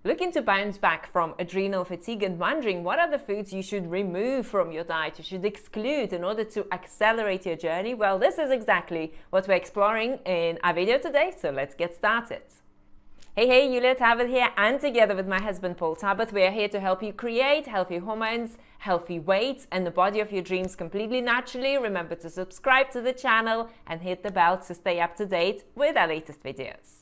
Looking to bounce back from adrenal fatigue and wondering what are the foods you should remove from your diet, you should exclude in order to accelerate your journey? Well, this is exactly what we're exploring in our video today, so let's get started. Hey, Julia Talbot here, and together with my husband Paul Talbot, we are here to help you create healthy hormones, healthy weight, and the body of your dreams completely naturally. Remember to subscribe to the channel and hit the bell to stay up to date with our latest videos.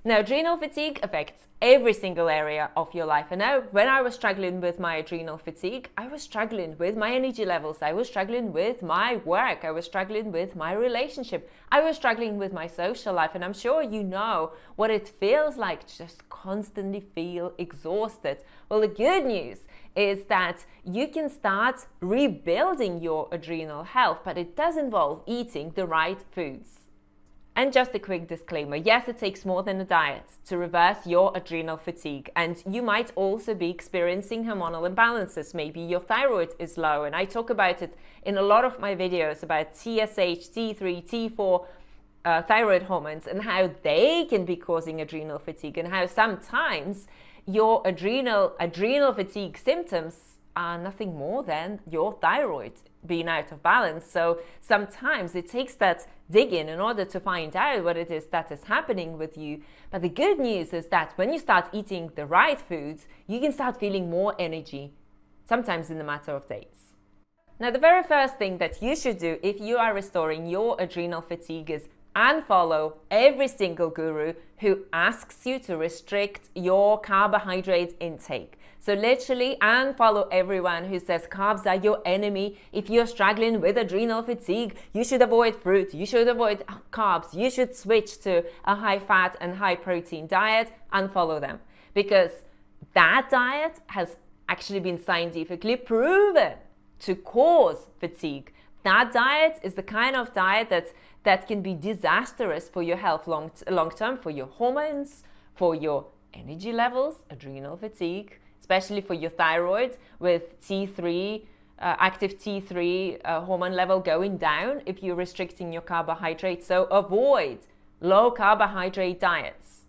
Now, adrenal fatigue affects every single area of your life. And now, when I was struggling with my adrenal fatigue, I was struggling with my energy levels. I was struggling with my work. I was struggling with my relationship. I was struggling with my social life. And I'm sure you know what it feels like to just constantly feel exhausted. Well, the good news is that you can start rebuilding your adrenal health, but it does involve eating the right foods. And just a quick disclaimer, yes, it takes more than a diet to reverse your adrenal fatigue, and you might also be experiencing hormonal imbalances. Maybe your thyroid is low, and I talk about it in a lot of my videos about TSH, T3, T4 thyroid hormones and how they can be causing adrenal fatigue, and how sometimes your adrenal fatigue symptoms are nothing more than your thyroid being out of balance. So sometimes it takes that digging in order to find out what it is that is happening with you. But the good news is that when you start eating the right foods, you can start feeling more energy, sometimes in a matter of days. Now, the very first thing that you should do if you are restoring your adrenal fatigue is unfollow every single guru who asks you to restrict your carbohydrate intake. So literally unfollow everyone who says carbs are your enemy. If you're struggling with adrenal fatigue, you should avoid fruit, you should avoid carbs, you should switch to a high fat and high protein diet. Unfollow them, because that diet has actually been scientifically proven to cause fatigue. That diet is the kind of diet that can be disastrous for your health long term, for your hormones, for your energy levels, adrenal fatigue, especially for your thyroid with T3, active T3 hormone level going down if you're restricting your carbohydrates. So avoid low carbohydrate diets.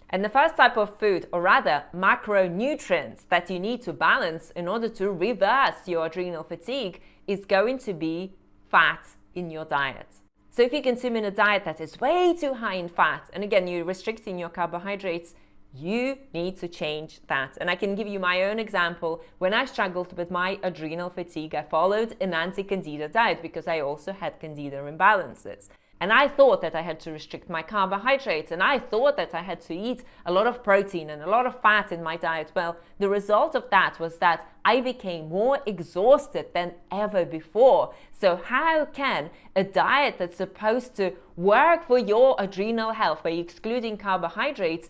And the first type of food, or rather macronutrients, that you need to balance in order to reverse your adrenal fatigue is going to be fat in your diet. So if you're consuming a diet that is way too high in fat, and again, you're restricting your carbohydrates, you need to change that. And I can give you my own example. When I struggled with my adrenal fatigue, I followed an anti-candida diet because I also had candida imbalances. And I thought that I had to restrict my carbohydrates, and I thought that I had to eat a lot of protein and a lot of fat in my diet. Well, the result of that was that I became more exhausted than ever before. So how can a diet that's supposed to work for your adrenal health by excluding carbohydrates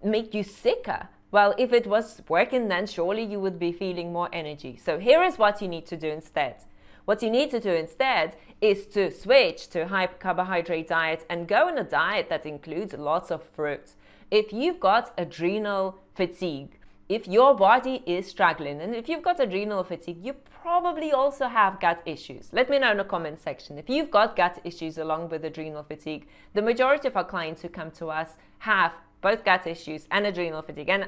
make you sicker? Well, if it was working, then surely you would be feeling more energy. So here is what you need to do instead. What you need to do instead is to switch to a high carbohydrate diet and go on a diet that includes lots of fruit. If you've got adrenal fatigue, if your body is struggling, and if you've got adrenal fatigue, you probably also have gut issues. Let me know in the comment section. If you've got gut issues along with adrenal fatigue, the majority of our clients who come to us have both gut issues and adrenal fatigue and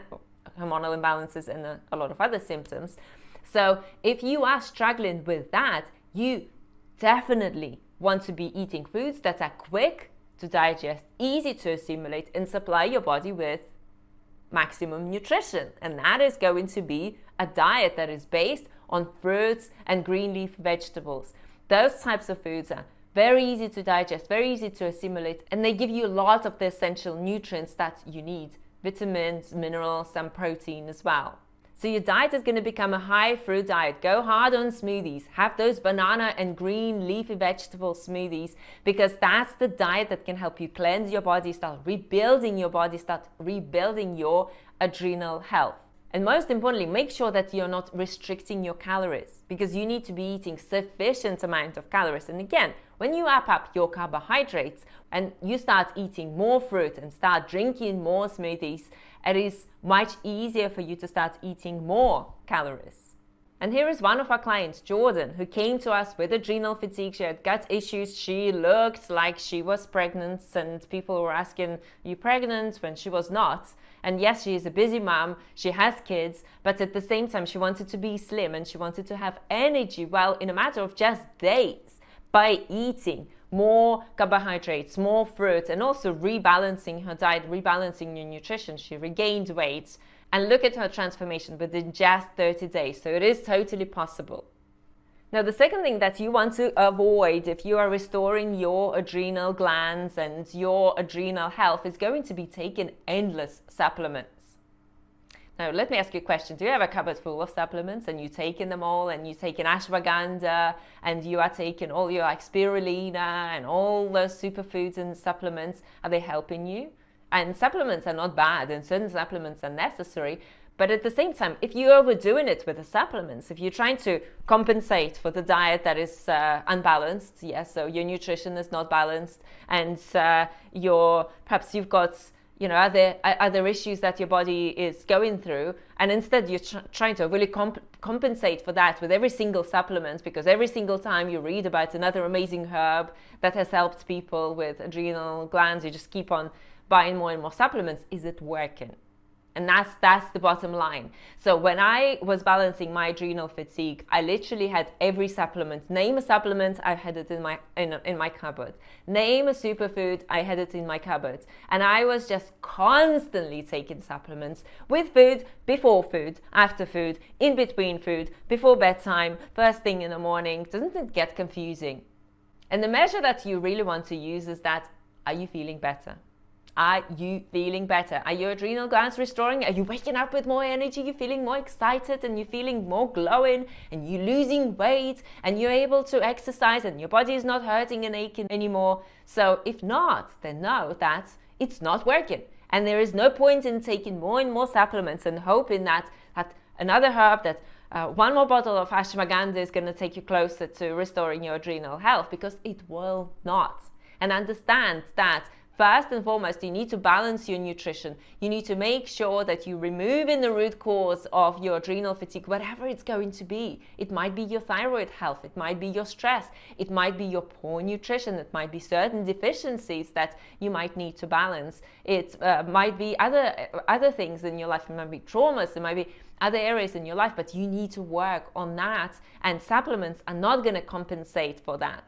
hormonal imbalances and a lot of other symptoms. So if you are struggling with that, you definitely want to be eating foods that are quick to digest, easy to assimilate, and supply your body with maximum nutrition. And that is going to be a diet that is based on fruits and green leaf vegetables. Those types of foods are very easy to digest, very easy to assimilate, and they give you a lot of the essential nutrients that you need, vitamins, minerals, and protein as well. So your diet is going to become a high fruit diet. Go hard on smoothies. Have those banana and green leafy vegetable smoothies, because that's the diet that can help you cleanse your body, start rebuilding your body, start rebuilding your adrenal health. And most importantly, make sure that you're not restricting your calories, because you need to be eating sufficient amount of calories. And again, when you up your carbohydrates and you start eating more fruit and start drinking more smoothies, it is much easier for you to start eating more calories. And here is one of our clients, Jordan, who came to us with adrenal fatigue. She had gut issues. She looked like she was pregnant, and people were asking, "Are you pregnant?" when she was not. And yes, she is a busy mom. She has kids, but at the same time, she wanted to be slim and she wanted to have energy. Well, in a matter of just days, by eating more carbohydrates, more fruit, and also rebalancing her diet, rebalancing your nutrition, she regained weight. And look at her transformation within just 30 days. So it is totally possible. Now, the second thing that you want to avoid if you are restoring your adrenal glands and your adrenal health is going to be taking endless supplements. Now, let me ask you a question. Do you have a cupboard full of supplements and you're taking them all, and you're taking ashwagandha and you are taking all your like spirulina and all those superfoods and supplements? Are they helping you? And supplements are not bad, and certain supplements are necessary. But at the same time, if you're overdoing it with the supplements, if you're trying to compensate for the diet that is unbalanced, yes, so your nutrition is not balanced, and perhaps you've got other issues that your body is going through, and instead you're trying to really compensate for that with every single supplement, because every single time you read about another amazing herb that has helped people with adrenal glands, you just keep on buying more and more supplements. Is it working? And that's the bottom line. So when I was balancing my adrenal fatigue, I literally had every supplement. Name a supplement, I had it in my cupboard. Name a superfood, I had it in my cupboard. And I was just constantly taking supplements with food, before food, after food, in between food, before bedtime, first thing in the morning. Doesn't it get confusing? And the measure that you really want to use is that, are you feeling better? Are you feeling better? Are your adrenal glands restoring? Are you waking up with more energy? You're feeling more excited and you're feeling more glowing and you're losing weight and you're able to exercise and your body is not hurting and aching anymore. So if not, then know that it's not working. And there is no point in taking more and more supplements and hoping that another herb, that one more bottle of ashwagandha is going to take you closer to restoring your adrenal health, because it will not. And understand that first and foremost, you need to balance your nutrition. You need to make sure that you remove in the root cause of your adrenal fatigue, whatever it's going to be. It might be your thyroid health. It might be your stress. It might be your poor nutrition. It might be certain deficiencies that you might need to balance. It might be other things in your life. It might be traumas. It might be other areas in your life, but you need to work on that. And supplements are not going to compensate for that.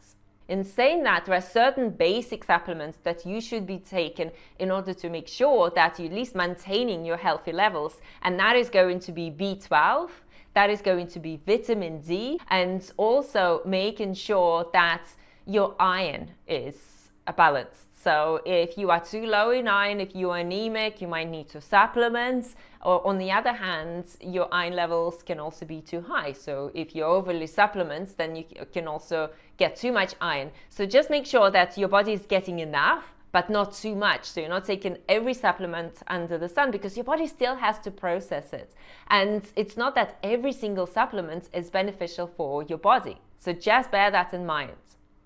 In saying that, there are certain basic supplements that you should be taking in order to make sure that you're at least maintaining your healthy levels. And that is going to be B12, that is going to be vitamin D, and also making sure that your iron is balanced. So if you are too low in iron, if you are anemic, you might need to supplement. Or on the other hand, your iron levels can also be too high. So if you overly supplement, then you can also get too much iron. So just make sure that your body is getting enough, but not too much. So you're not taking every supplement under the sun, because your body still has to process it. And it's not that every single supplement is beneficial for your body. So just bear that in mind.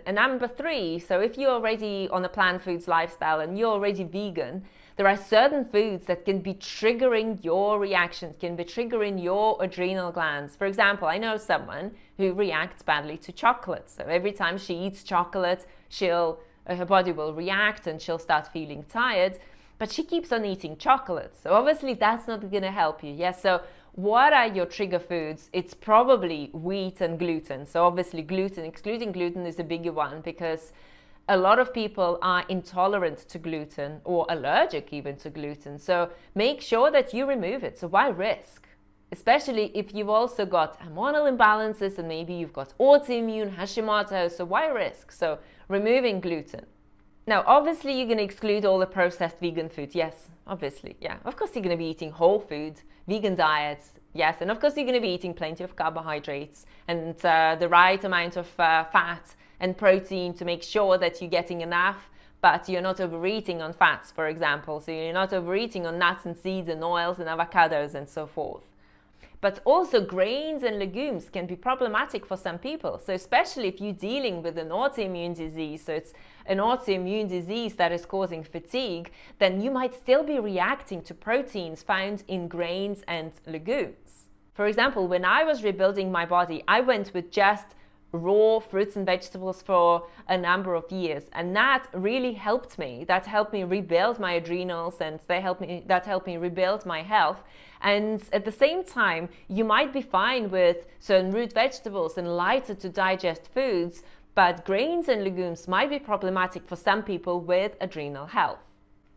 And number 3, so if you're already on a plant foods lifestyle and you're already vegan, there are certain foods that can be triggering your reactions, can be triggering your adrenal glands. For example, I know someone who reacts badly to chocolate. So every time she eats chocolate, her body will react and she'll start feeling tired, but she keeps on eating chocolate. So obviously that's not going to help you. Yes, so what are your trigger foods? It's probably wheat and gluten. So obviously gluten, excluding gluten is a bigger one, because a lot of people are intolerant to gluten or allergic even to gluten. So make sure that you remove it. So why risk? Especially if you've also got hormonal imbalances and maybe you've got autoimmune Hashimoto. So why risk? So removing gluten. Now, obviously, you're going to exclude all the processed vegan foods. Yes, obviously. Yeah, of course, you're going to be eating whole food, vegan diets. Yes, and of course, you're going to be eating plenty of carbohydrates and the right amount of fat and protein to make sure that you're getting enough, but you're not overeating on fats, for example. So you're not overeating on nuts and seeds and oils and avocados and so forth. But also grains and legumes can be problematic for some people. So especially if you're dealing with an autoimmune disease, so it's an autoimmune disease that is causing fatigue, then you might still be reacting to proteins found in grains and legumes. For example, when I was rebuilding my body, I went with just raw fruits and vegetables for a number of years, and that really helped me. That helped me rebuild my adrenals, and that helped me rebuild my health. And at the same time, you might be fine with certain root vegetables and lighter to digest foods, but grains and legumes might be problematic for some people with adrenal health.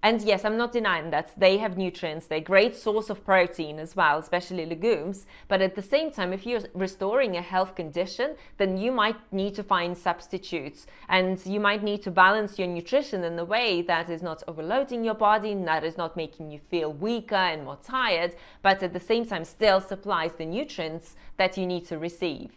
And yes, I'm not denying that they have nutrients, they're a great source of protein as well, especially legumes. But at the same time, if you're restoring a health condition, then you might need to find substitutes. And you might need to balance your nutrition in a way that is not overloading your body, and that is not making you feel weaker and more tired, but at the same time still supplies the nutrients that you need to receive.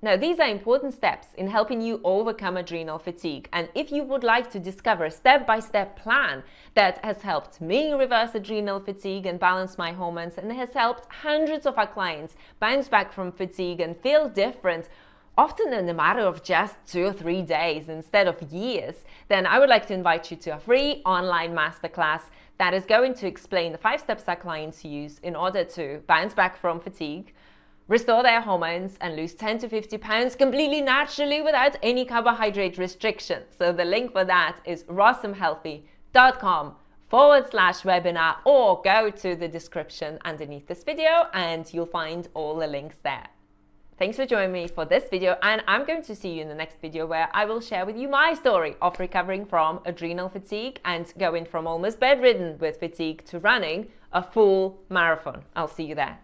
Now, these are important steps in helping you overcome adrenal fatigue. And if you would like to discover a step-by-step plan that has helped me reverse adrenal fatigue and balance my hormones, and has helped hundreds of our clients bounce back from fatigue and feel different, often in a matter of just 2 or 3 days instead of years, then I would like to invite you to a free online masterclass that is going to explain the 5 steps our clients use in order to bounce back from fatigue, restore their hormones, and lose 10 to 50 pounds completely naturally without any carbohydrate restriction. So the link for that is rossomhealthy.com/webinar, or go to the description underneath this video and you'll find all the links there. Thanks for joining me for this video, and I'm going to see you in the next video where I will share with you my story of recovering from adrenal fatigue and going from almost bedridden with fatigue to running a full marathon. I'll see you there.